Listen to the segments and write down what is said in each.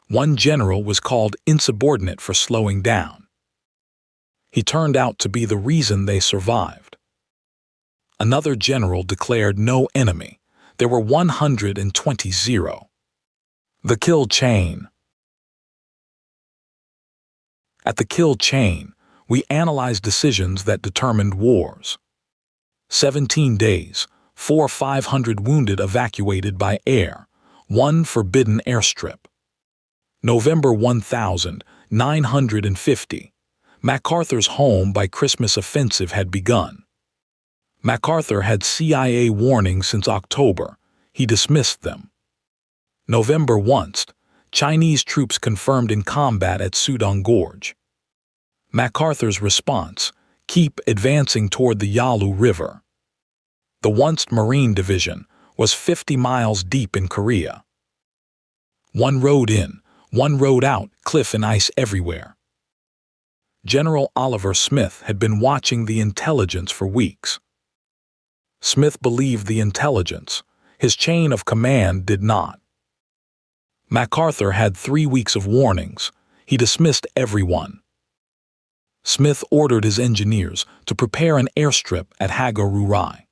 One general was called insubordinate for slowing down. He turned out to be the reason they survived. Another general declared no enemy. There were 120. The kill chain. At the kill chain, we analyzed decisions that determined wars. 17 days, 500 wounded evacuated by air, one forbidden airstrip. November 1950. MacArthur's home by Christmas offensive had begun. MacArthur had CIA warnings since October. He dismissed them. November 1. Chinese troops confirmed in combat at Sudong Gorge. MacArthur's response: keep advancing toward the Yalu River. The once Marine Division was 50 miles deep in Korea. One road in, one road out, cliff and ice everywhere. General Oliver Smith had been watching the intelligence for weeks. Smith believed the intelligence. His chain of command did not. MacArthur had 3 weeks of warnings. He dismissed everyone. Smith ordered his engineers to prepare an airstrip at Hagaru-ri.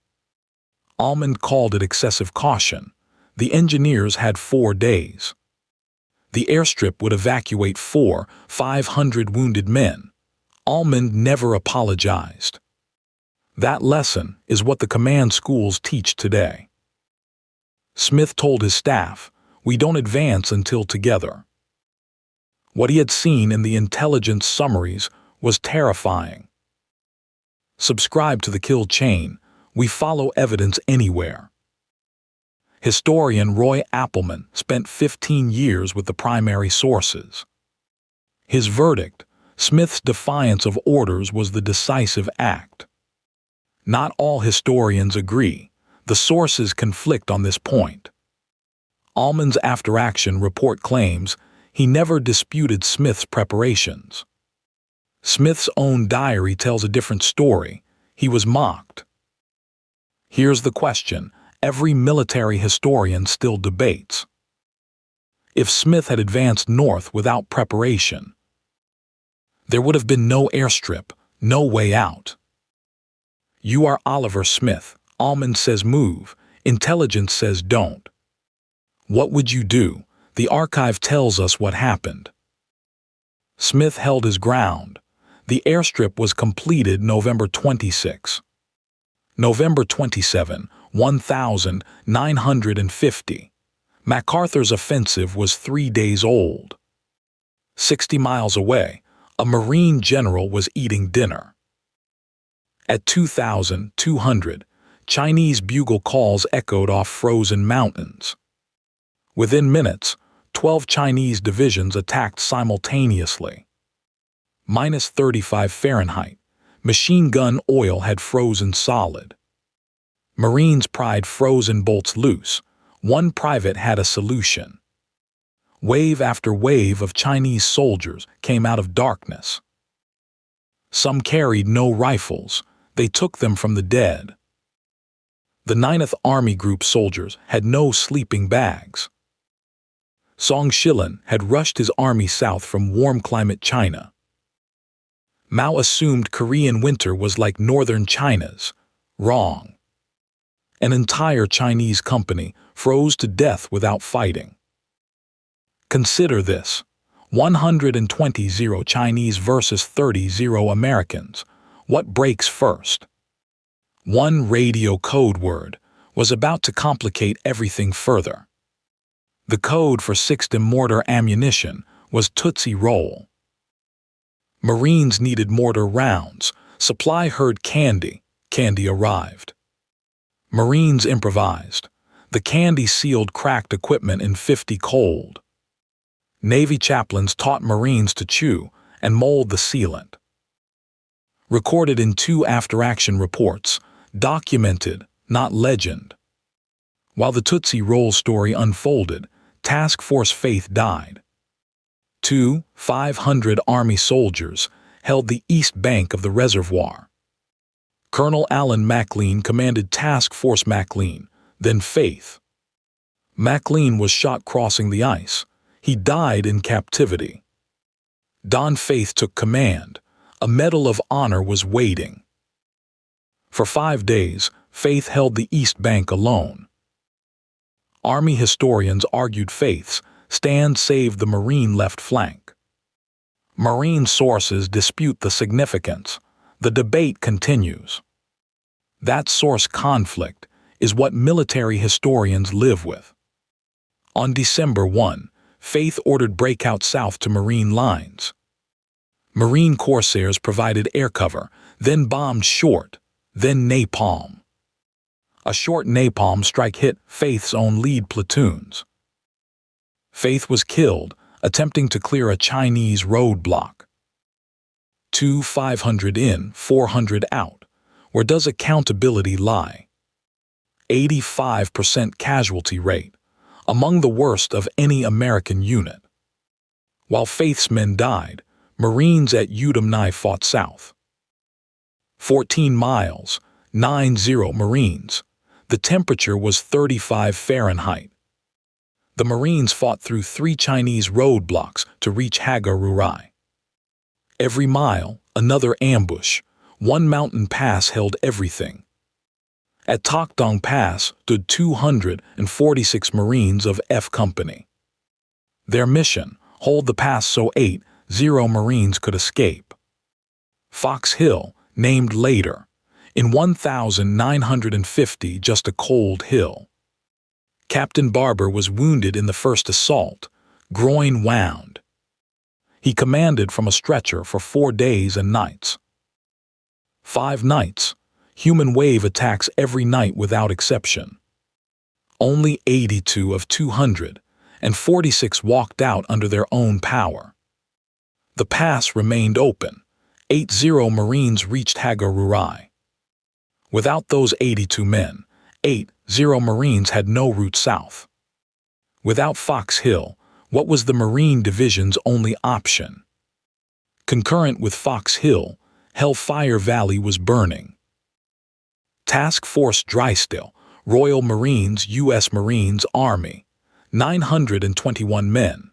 Appleman called it excessive caution. The engineers had 4 days. The airstrip would evacuate 500 wounded men. Appleman never apologized. That lesson is what the command schools teach today. Smith told his staff, "We don't advance until together." What he had seen in the intelligence summaries was terrifying. Subscribe to the kill chain. We follow evidence anywhere. Historian Roy Appleman spent 15 years with the primary sources. His verdict: Smith's defiance of orders was the decisive act. Not all historians agree. The sources conflict on this point. Appleman's after-action report claims he never disputed Smith's preparations. Smith's own diary tells a different story. He was mocked. Here's the question every military historian still debates. If Smith had advanced north without preparation, there would have been no airstrip, no way out. You are Oliver Smith. Appleman says move. Intelligence says don't. What would you do? The archive tells us what happened. Smith held his ground. The airstrip was completed November 26. November 27, 1950. MacArthur's offensive was 3 days old. 60 miles away, a Marine general was eating dinner. At 2,200, Chinese bugle calls echoed off frozen mountains. Within minutes, 12 Chinese divisions attacked simultaneously. -35 Fahrenheit, machine gun oil had frozen solid. Marines pried frozen bolts loose. One private had a solution. Wave after wave of Chinese soldiers came out of darkness. Some carried no rifles. They took them from the dead. The 9th Army Group soldiers had no sleeping bags. Song Shilin had rushed his army south from warm-climate China. Mao assumed Korean winter was like northern China's. Wrong. An entire Chinese company froze to death without fighting. Consider this: 120 Chinese versus 30 Americans. What breaks first? One radio code word was about to complicate everything further. The code for 6 mortar ammunition was Tootsie Roll. Marines needed mortar rounds. Supply heard candy. Candy arrived. Marines improvised. The candy sealed cracked equipment in 50 cold. Navy chaplains taught Marines to chew and mold the sealant. Recorded in 2 after-action reports, documented, not legend. While the Tootsie Roll story unfolded, Task Force Faith died. 500 Army soldiers held the east bank of the reservoir. Colonel Alan MacLean commanded Task Force MacLean, then Faith. MacLean was shot crossing the ice. He died in captivity. Don Faith took command. A Medal of Honor was waiting. For 5 days, Faith held the East Bank alone. Army historians argued Faith's stand saved the Marine left flank. Marine sources dispute the significance. The debate continues. That source conflict is what military historians live with. On December 1, Faith ordered Breakout south to Marine lines. Marine corsairs provided air cover, then bombed short, then napalm. A short napalm strike hit Faith's own lead platoons. Faith was killed attempting to clear a Chinese roadblock. 500 in, 400 out. Where does accountability lie? 85% casualty rate, among the worst of any American unit. While Faith's men died, Marines at Hungnam fought south. 14 miles, 90 Marines. The temperature was 35 Fahrenheit. The Marines fought through 3 Chinese roadblocks to reach Hagaru-ri. Every mile, another ambush. One mountain pass held everything. At Tokdong Pass stood 246 Marines of F Company. Their mission, hold the pass so 80 Marines could escape. Fox Hill, named later, in 1950 just a cold hill. Captain Barber was wounded in the first assault, groin wound. He commanded from a stretcher for 4 days and nights. 5 nights, human wave attacks every night without exception. Only 82 of 246 walked out under their own power. The pass remained open. 80 Marines reached Hagaru-ri. Without those 82 men, 80 Marines had no route south. Without Fox Hill, what was the Marine Division's only option? Concurrent with Fox Hill, Hellfire Valley was burning. Task Force Drysdale, Royal Marines, U.S. Marines, Army, 921 men.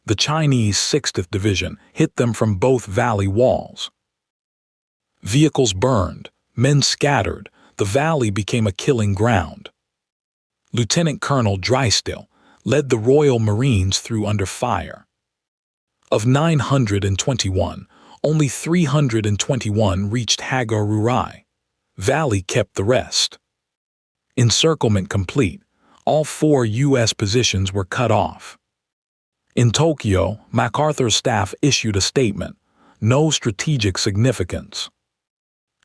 The Chinese 60th Division hit them from both valley walls. Vehicles burned, men scattered, the valley became a killing ground. Lieutenant Colonel Drysdale led the Royal Marines through under fire. Of 921, only 321 reached Hagaru-ri. Valley kept the rest. Encirclement complete, all 4 U.S. positions were cut off. In Tokyo, MacArthur's staff issued a statement, no strategic significance.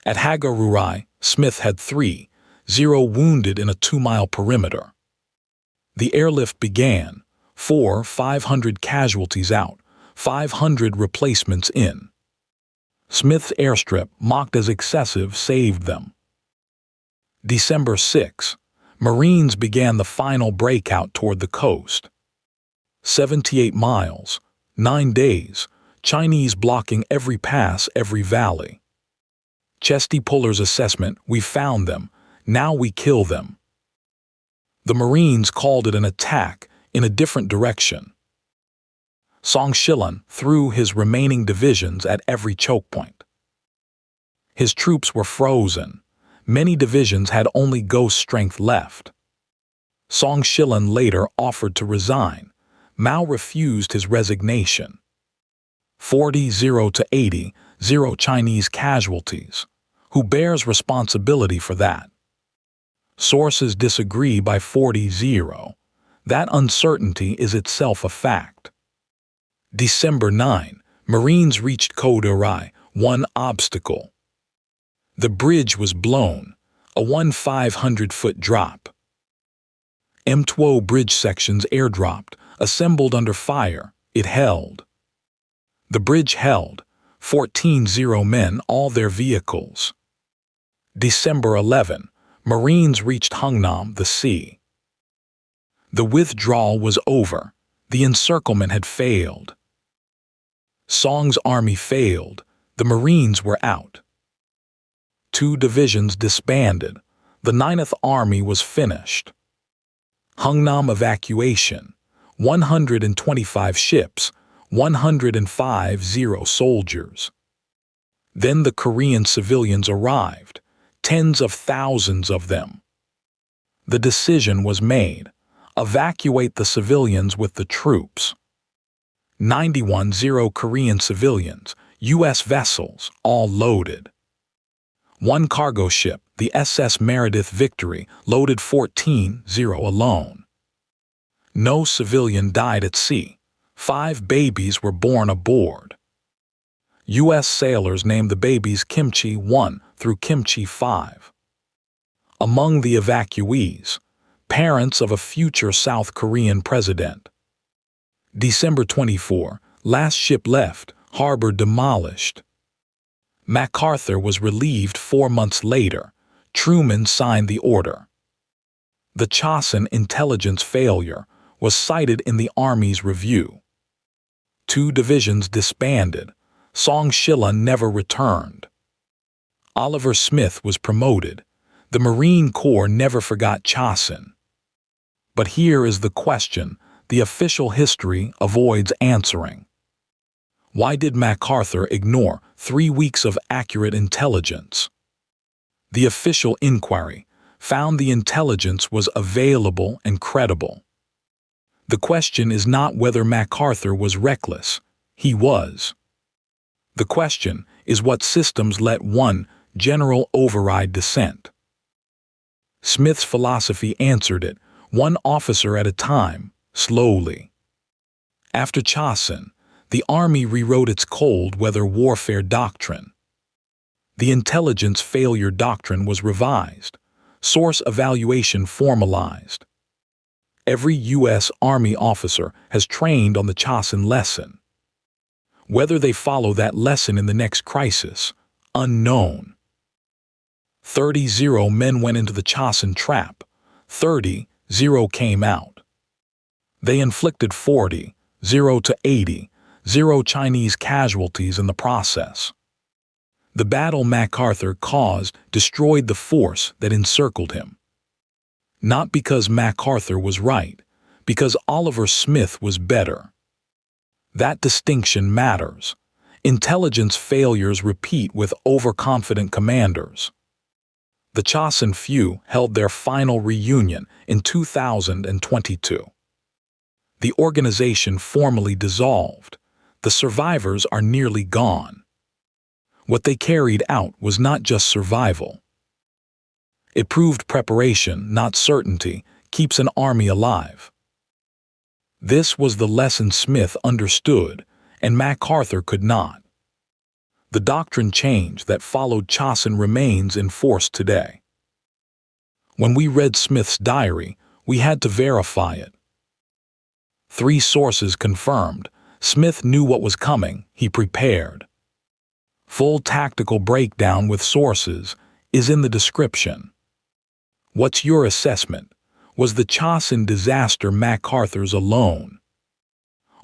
At Hagaru-ri, Smith had 30 wounded in a 2-mile perimeter. The airlift began, 500 casualties out, 500 replacements in. Smith's airstrip, mocked as excessive, saved them. December 6, Marines began the final breakout toward the coast. 78 miles, 9 days, Chinese blocking every pass, every valley. Chesty Puller's assessment, we found them, now we kill them. The Marines called it an attack in a different direction. Song Shilin threw his remaining divisions at every choke point. His troops were frozen. Many divisions had only ghost strength left. Song Shilin later offered to resign. Mao refused his resignation. 40 to 80 Chinese casualties. Who bears responsibility for that? Sources disagree by 40. That uncertainty is itself a fact. December 9, Marines reached Kodo-ri, one obstacle. The bridge was blown, a 500-foot drop. M2 bridge sections airdropped, assembled under fire, it held. The bridge held, 14 men, all their vehicles. December 11, Marines reached Hungnam, the sea. The withdrawal was over, the encirclement had failed. Song's army failed, the Marines were out. 2 divisions disbanded, the 9th Army was finished. Hungnam evacuation, 125 ships, 105 soldiers. Then the Korean civilians arrived, tens of thousands of them. The decision was made: evacuate the civilians with the troops. 91 Korean civilians, U.S. vessels, all loaded. One cargo ship, the SS Meredith Victory, loaded 14 alone. No civilian died at sea. 5 babies were born aboard. U.S. sailors named the babies Kimchi 1 through Kimchi 5. Among the evacuees, parents of a future South Korean president. December 24, last ship left, harbor demolished. MacArthur was relieved 4 months later. Truman signed the order. The Chosin intelligence failure was cited in the Army's review. 2 divisions disbanded. Song-Shilla never returned. Oliver Smith was promoted. The Marine Corps never forgot Chosin. But here is the question the official history avoids answering. Why did MacArthur ignore 3 weeks of accurate intelligence? The official inquiry found the intelligence was available and credible. The question is not whether MacArthur was reckless. He was. The question is what systems let one general override dissent. Smith's philosophy answered it, one officer at a time, slowly. After Chosin, the Army rewrote its cold weather warfare doctrine. The intelligence failure doctrine was revised, source evaluation formalized. Every U.S. Army officer has trained on the Chosin lesson. Whether they follow that lesson in the next crisis, unknown. 30 men went into the Chosin trap. 30 came out. They inflicted 40 to 80 Chinese casualties in the process. The battle MacArthur caused destroyed the force that encircled him. Not because MacArthur was right, because Oliver Smith was better. That distinction matters. Intelligence failures repeat with overconfident commanders. The Chosin few held their final reunion in 2022. The organization formally dissolved. The survivors are nearly gone. What they carried out was not just survival. It proved preparation, not certainty, keeps an army alive. This was the lesson Smith understood, and MacArthur could not. The doctrine change that followed Chosin remains in force today. When we read Smith's diary, we had to verify it. 3 sources confirmed. Smith knew what was coming, he prepared. Full tactical breakdown with sources is in the description. What's your assessment? Was the Chosin disaster MacArthur's alone?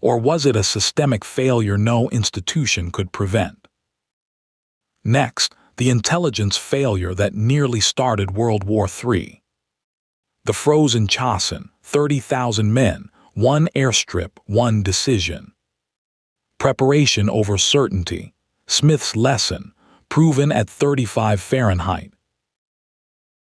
Or was it a systemic failure no institution could prevent? Next, the intelligence failure that nearly started World War III. The frozen Chosin, 30,000 men, 1 airstrip, 1 decision. Preparation over certainty. Smith's lesson, proven at 35 Fahrenheit,